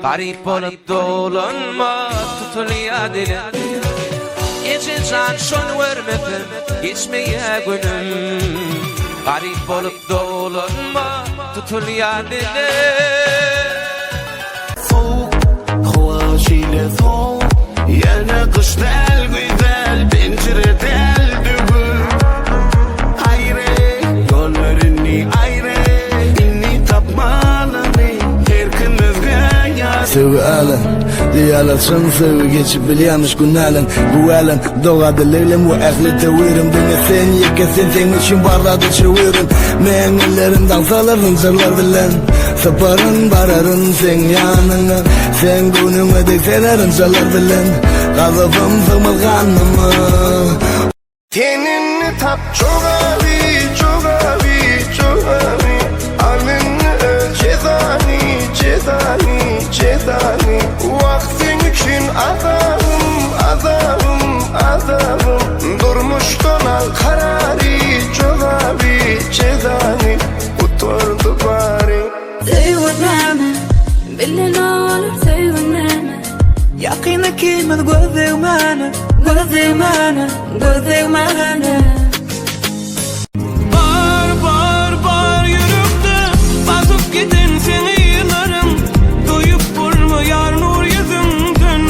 Garip bolup dolanma tutulya dilim. Gece can şon vermepim geçmeye günüm. Garip bolup dolanma tutulya dilim. Soğuk hava şile soğuk, yerine kış del güzel, pencere del dübür. Ayrı yollarını ayrı, inni tapmalını her gün özgün yar. Sevgi alın, diyalasın sevgi geçip bil yanlış günalın. Bu alın doğadı leylim ve ahli tevirim. Dine sen yekesin senin için barladı çevirin. Menillerin dansaların zırlar bilen. Saparın bararın sen yanına. Sen günüme dek senerin çalar bilen. Gazabım sımılganımı. Tenini tap çok abi, çok abi, çok abi. Alnını öl cezani, cezani, cezani. Vaktin için adamım, adamım, adamım. Durmuştan al kararı, çok abi, cezani. Uturdu bari. Sevgileme, bilin olur sevgileme. Yakını kimid gözleymene, gözleymene, gözleymene. Bar yürüptü basıp gidin seni yıllarım. Duyup durma yar nur yüzünden.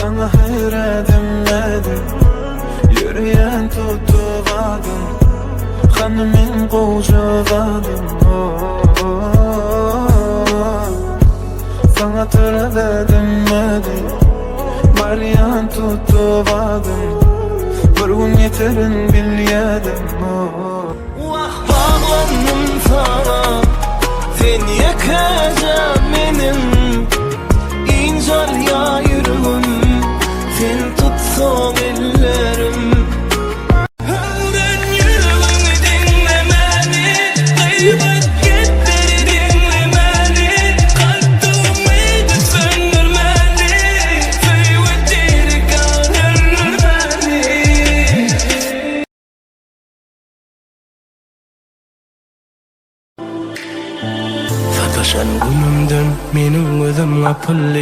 Sana hayretim nedir? Yürüyen tuttuğadım, kanımın koğuşuğadım. Sana türededim nedir? Varyan tuttuğadım, bir gün yeterin bilyedim. Bağlandım sana, sen yakacağım benim. İncal ya yüreğim, sen tutsan ellerim. Ömrün yüreğimi dinlemeni, gıybet gitleri dinlemeni. Kalbimi de söndürmeni, feyvetleri kandırmeni. Sataşan günümden menin gözüm kapıllı.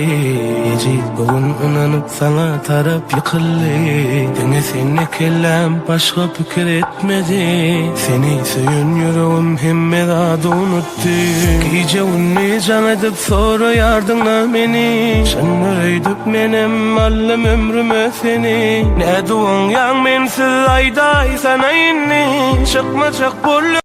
Ecik bugün inanıp sana tarap yıkıllı. Dene seni kellem başka fikir etmedi. Seni söyün yüreğim hemme daha da unuttu. Gece unni can edip sonra yardına beni. Sen öydüp menem allem ömrüme seni. Ne duan yan mensiz ayday sana inni. Çıkma çak bol